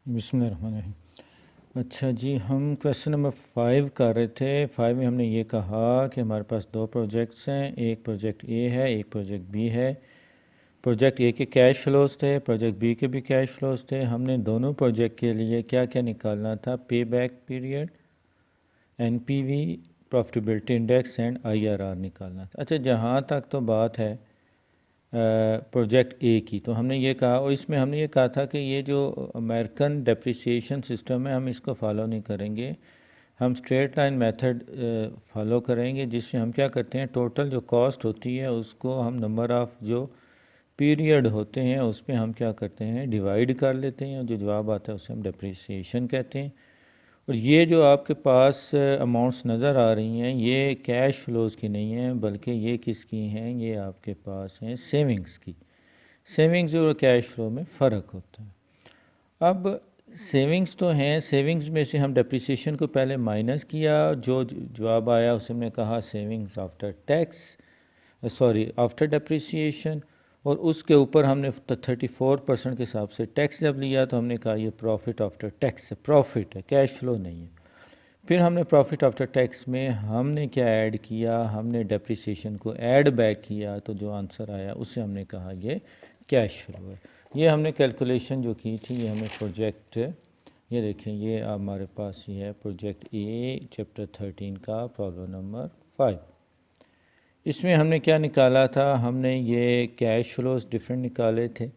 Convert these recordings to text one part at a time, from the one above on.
बिस्मिल्लाहिर्रहमानिर्रहीम। अच्छा जी, हम क्वेश्चन नंबर 5 कर रहे थे। 5 में हमने ये कहा कि हमारे पास दो प्रोजेक्ट्स हैं, एक प्रोजेक्ट ए है, एक प्रोजेक्ट बी है। प्रोजेक्ट ए के कैश फ्लोज थे, प्रोजेक्ट बी के भी कैश फ्लोज थे। हमने दोनों प्रोजेक्ट के लिए क्या क्या निकालना था? पे back period, NPV, profitability index and IRR निकालना था। अच्छा, जहाँ तक तो बात है प्रोजेक्ट ए की, तो हमने ये कहा, और इसमें हमने ये कहा था कि ये जो अमेरिकन डेप्रिसिएशन सिस्टम है हम इसको फॉलो नहीं करेंगे, हम स्ट्रेट लाइन मेथड फॉलो करेंगे, जिसमें हम क्या करते हैं, टोटल जो कॉस्ट होती है उसको हम नंबर ऑफ़ जो पीरियड होते हैं उस पर हम क्या करते हैं, डिवाइड कर लेते हैं, और जो जवाब आता है उसे हम डेप्रिसिएशन कहते हैं। और ये जो आपके पास अमाउंट्स नज़र आ रही हैं ये कैश फ्लोज की नहीं हैं, बल्कि ये किसकी हैं, ये आपके पास हैं सेविंग्स की। सेविंग्स और कैश फ्लो में फ़र्क होता है। अब सेविंग्स तो हैं, सेविंग्स में से हम डेप्रिसिएशन को पहले माइनस किया, जो जवाब आया उसे हमने कहा savings after tax, sorry after depreciation. और उसके ऊपर हमने 34% के हिसाब से टैक्स जब लिया तो हमने कहा ये प्रॉफिट आफ्टर टैक्स है, प्रॉफिट है, कैश फ्लो नहीं है। फिर हमने प्रॉफिट आफ्टर टैक्स में हमने क्या ऐड किया, हमने डेप्रिसिएशन को ऐड बैक किया, तो जो आंसर आया उससे हमने कहा ये कैश फ्लो है। ये हमने कैलकुलेशन जो की थी, ये हमें प्रोजेक्ट, ये देखें, ये हमारे पास ये है प्रोजेक्ट ए चैप्टर 13 का प्रॉब्लम नंबर 5। इसमें हमने क्या निकाला था, हमने ये कैश फ्लोज डिफरेंट निकाले थे,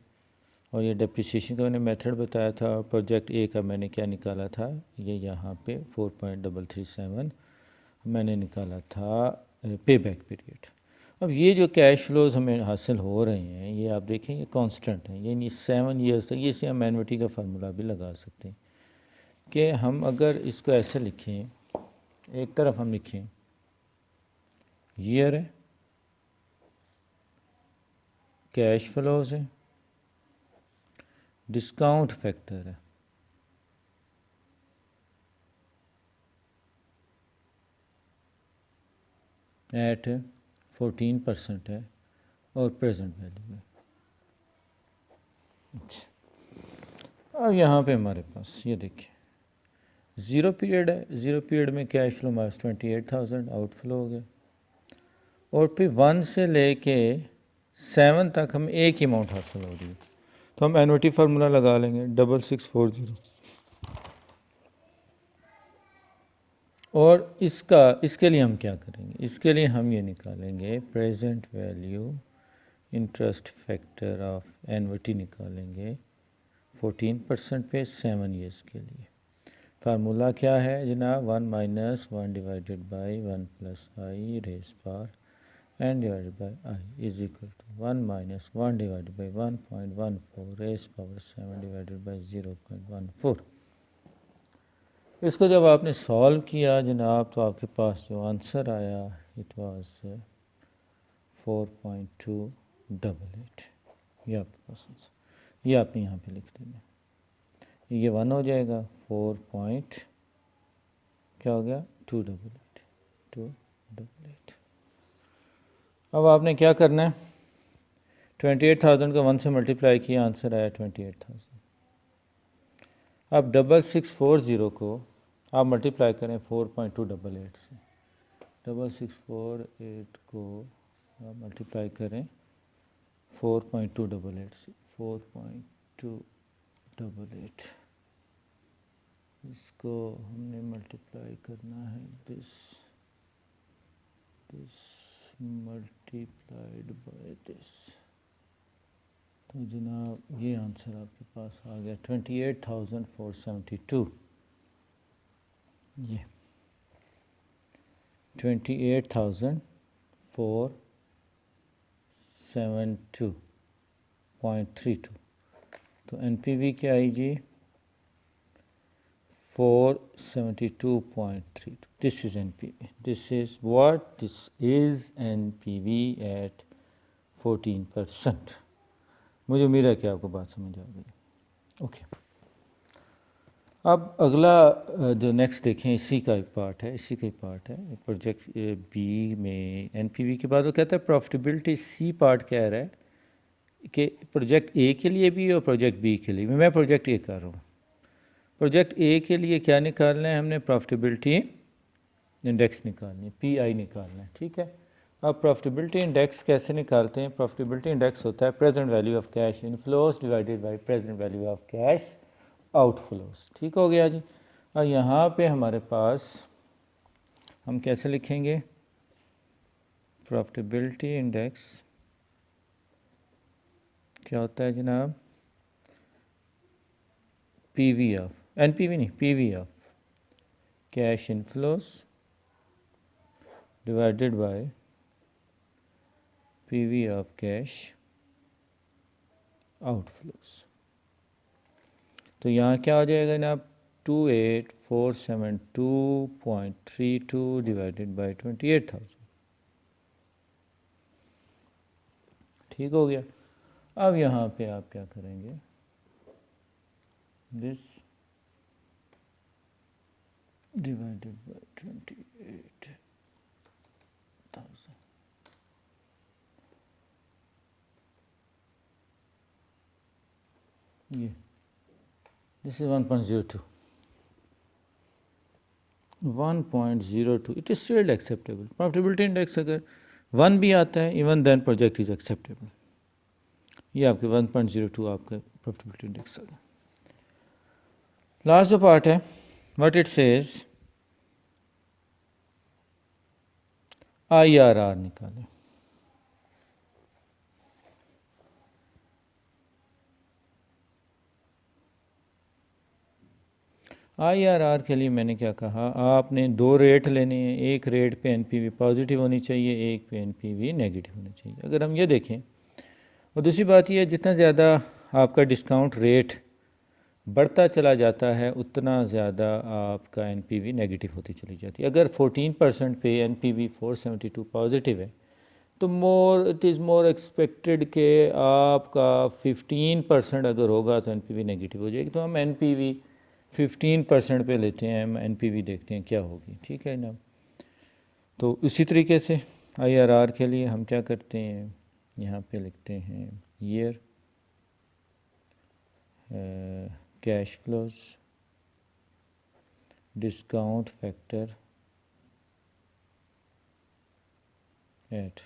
और ये डेप्रिसिएशन का मैंने मेथड बताया था। और प्रोजेक्ट ए का मैंने क्या निकाला था, ये यहाँ पे 4.337 मैंने निकाला था पे बैक पीरियड। अब ये जो कैश फ्लोज हमें हासिल हो रहे हैं, ये आप देखें ये कांस्टेंट हैं, ये नहीं 7 ईयर्स तक। ये से हम एनविटी का फार्मूला भी लगा सकते हैं कि हम अगर इसको ऐसे लिखें, एक तरफ हम लिखें ईयर है, कैश फ्लोज है, डिस्काउंट फैक्टर है, एट 14% है, और प्रेजेंट वैल्यू है। अच्छा, अब यहाँ पे हमारे पास ये देखिए ज़ीरो पीरियड है, ज़ीरो पीरियड में कैश फ्लो हमारे 28,000 आउटफ्लो हो गया, और फिर 1 से लेके 7 तक हम एक ही अमाउंट हासिल हो रही है। तो हम एनुटी फार्मूला लगा लेंगे 6640, और इसके लिए हम क्या करेंगे, इसके लिए हम ये निकालेंगे present value interest factor of एनविटी निकालेंगे 14% पे 7 ईयर्स के लिए। फार्मूला क्या है जनाब, 1 minus 1 divided by 1 plus I raise power N divided by I is equal to 1 minus 1 divided by 1.14 raise power 7 divided by 0.14। इसको जब आपने सॉल्व किया जनाब, तो आपके पास जो आंसर आया इट वाज 4.288। ये आपके पास आंसर, ये आपने यहाँ पे लिख देना, ये 1 हो जाएगा, 4 पॉइंट क्या हो गया 288। अब आपने क्या करना है, 28,000 का 1 से मल्टीप्लाई किया, आंसर आया 28,000। अब 6640 को आप मल्टीप्लाई करें 4.288 से, 6648 को आप मल्टीप्लाई करें 4.288 से, 4.288 इसको हमने मल्टीप्लाई करना है दिस मल्टीप्लाइड बाय दिस, तो जनाब ये आंसर आपके पास आ गया 28,472। ये 28,472.32। तो एनपीवी क्या आई जी, 472.32। This is NPV, this is what, this is NPV at 14%। मुझे उम्मीद है कि आपको बात समझ आ गई। ओके, अब अगला जो नेक्स्ट देखें, इसी का एक पार्ट है, प्रोजेक्ट बी में एनपीवी के बाद वो कहता है प्रॉफिटेबिलिटी। सी पार्ट कह रहा है कि प्रोजेक्ट ए के लिए भी और प्रोजेक्ट बी के लिए भी। मैं प्रोजेक्ट ए कर रहा हूँ, प्रोजेक्ट ए के लिए क्या निकालना है हमने, प्रॉफिटेबिलिटी इंडेक्स निकालनी है, PI निकालना है, ठीक है। अब प्रॉफिटेबिलिटी इंडेक्स कैसे निकालते हैं, प्रॉफिटेबिलिटी इंडेक्स होता है present value of cash inflows divided by present value of cash outflows, ठीक हो गया जी। और यहाँ पे हमारे पास हम कैसे लिखेंगे, प्रॉफिटेबिलिटी इंडेक्स क्या होता है जनाब, PV ऑफ, NPV नहीं, PV of cash inflows divided by PV of cash outflows. तो यहाँ क्या हो जाएगा जनाब, 28472.32 डिवाइडेड बाई 28,000, ठीक हो गया। अब यहाँ पे आप क्या करेंगे, दिस डिवाइडेड बाई 28,000, ये this is 1.02, 1.02, it is still acceptable. Profitability index अगर 1 भी आता है even then project is acceptable. ये आपके 1.02 आपका प्रॉफिटेबिलिटी इंडेक्स आ गया। लास्ट जो पार्ट है, व्हाट इट सेज, IRR निकालें। IRR के लिए मैंने क्या कहा, आपने दो रेट लेने हैं, एक रेट पे NPV पॉजिटिव होनी चाहिए, एक पे NPV नेगेटिव होनी चाहिए। अगर हम ये देखें, और दूसरी बात ये, जितना ज़्यादा आपका डिस्काउंट रेट बढ़ता चला जाता है उतना ज़्यादा आपका NPV नेगेटिव होती चली जाती है। अगर 14% पे NPV 472 पॉजिटिव है तो इट इज़ मोर एक्सपेक्टेड कि आपका 15% अगर होगा तो NPV नेगेटिव हो जाएगी। तो हम NPV 15% पे लेते हैं, हम NPV देखते हैं क्या होगी, ठीक है ना। तो उसी तरीके से IRR के लिए हम क्या करते हैं, यहाँ पे लिखते हैं year cash flows discount factor at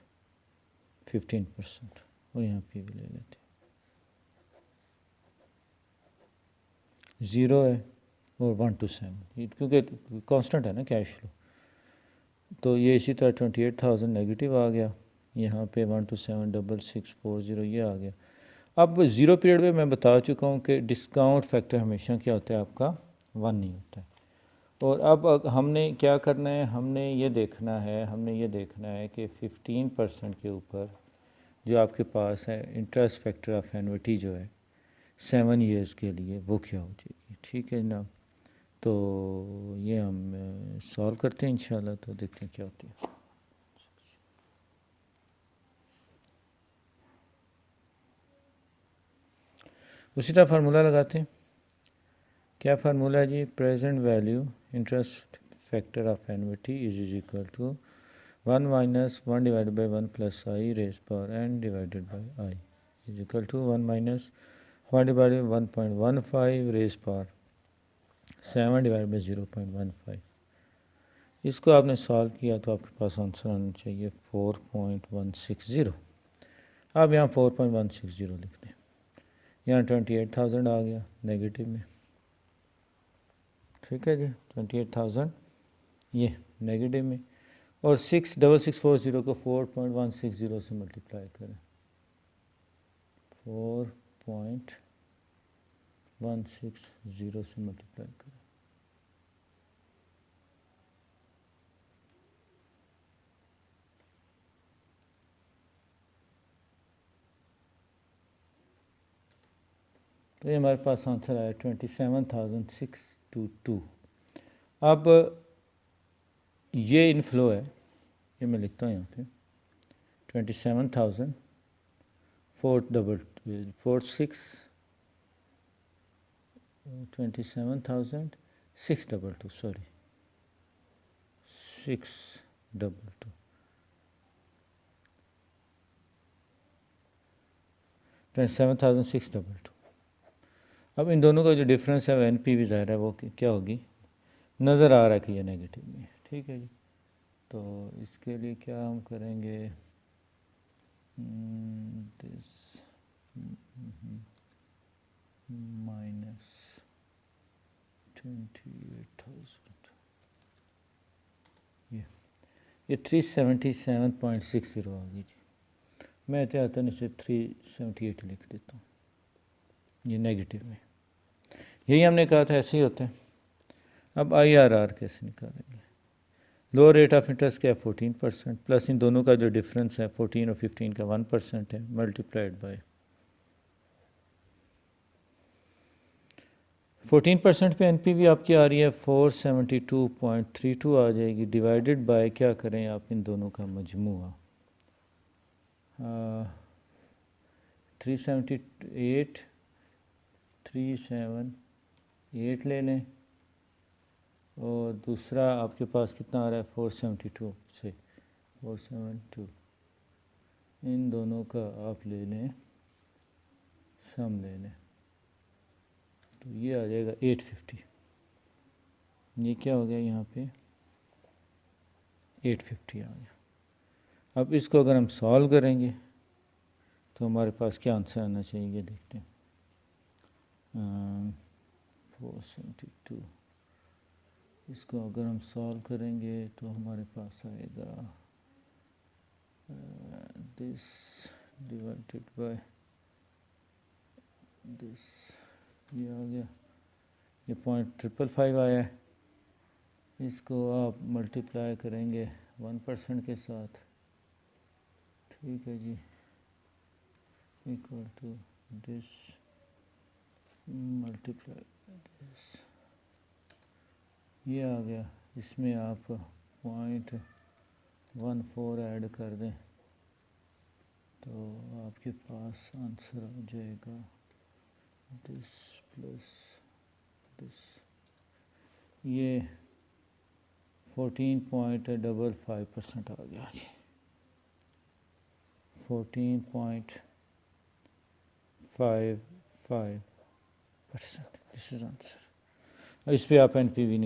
15% और यहाँ पे भी ले लेते हैं 0 है और 1 to 7, क्योंकि कांस्टेंट है ना कैश फ्लो। तो ये इसी तरह 28,000 नेगेटिव आ गया, यहाँ पे 1 to 7 6640 ये आ गया। अब ज़ीरो पीरियड में मैं बता चुका हूँ कि डिस्काउंट फैक्टर हमेशा क्या होता है आपका 1 नहीं होता है। और अब हमने क्या करना है, हमने ये देखना है कि 15% के ऊपर जो आपके पास है इंटरेस्ट फैक्टर ऑफ एन्युटी जो है 7 ईयर्स के लिए वो क्या हो जाएगी, ठीक है ना। तो ये हम सॉल्व करते हैं इंशाल्लाह, तो देखते हैं क्या होती है। उसी तरह फार्मूला लगाते हैं, क्या फार्मूला है जी, present value interest factor of annuity is equal to 1 minus 1 divided by 1 plus I raise power n divided by I is equal to 1 minus 1 divided by 1.15 raise power 7 divided by 0.15। इसको आपने solve किया तो आपके पास answer आना चाहिए 4.160। अब यहाँ 4.160 लिख दें, यहाँ 28,000 आ गया नेगेटिव में, ठीक है जी, 28,000 ये नेगेटिव में, और 66640 को 4.160 से मल्टीप्लाई करें, 4.160 से मल्टीप्लाई करें, तो ये हमारे पास आंसर आया 27,622। अब ये इनफ्लो है, ये मैं लिखता हूँ यहाँ पे 27,622 सॉरी 622 27,622। अब इन दोनों का जो डिफरेंस है वो NPV ज़ाहिर है वो क्या होगी, नज़र आ रहा है कि ये नेगेटिव में है। ठीक है जी, तो इसके लिए क्या हम करेंगे, दिस -28,000, ये 377.60 होगी जी। मैं एहतियातन इसे 378 लिख देता हूँ, ये नेगेटिव में, यही हमने कहा था ऐसे ही होता है। अब IRR कैसे निकालेंगे, लो रेट ऑफ इंटरेस्ट क्या है 14%, प्लस इन दोनों का जो डिफरेंस है 14 और 15 का 1% है, मल्टीप्लाइड बाय 14% पे NPV आपकी आ रही है 472.32 आ जाएगी, डिवाइडेड बाय क्या करें आप इन दोनों का मजमुआ 378 ले लें, और दूसरा आपके पास कितना आ रहा है 472 से 472, इन दोनों का आप ले लें सम ले लें, तो ये आ जाएगा 850। ये क्या हो गया यहाँ पे 850 आ गया। अब इसको अगर हम सॉल्व करेंगे तो हमारे पास क्या आंसर आना चाहिए, देखते हैं 472, इसको अगर हम सॉल्व करेंगे तो हमारे पास आएगा दिस डिवाइडेड बाय दिस, ये आ गया, ये 0.555 आया है, इसको आप मल्टीप्लाई करेंगे 1% के साथ, ठीक है जी, equal to this multiply this, ये आ गया, इसमें आप 0.14 ऐड कर दें तो आपके पास आंसर आ जाएगा दिस प्लस दिस, ये 14.55% आ गया जी, 14.55%, दिस इज आंसर। इस पे आप NPV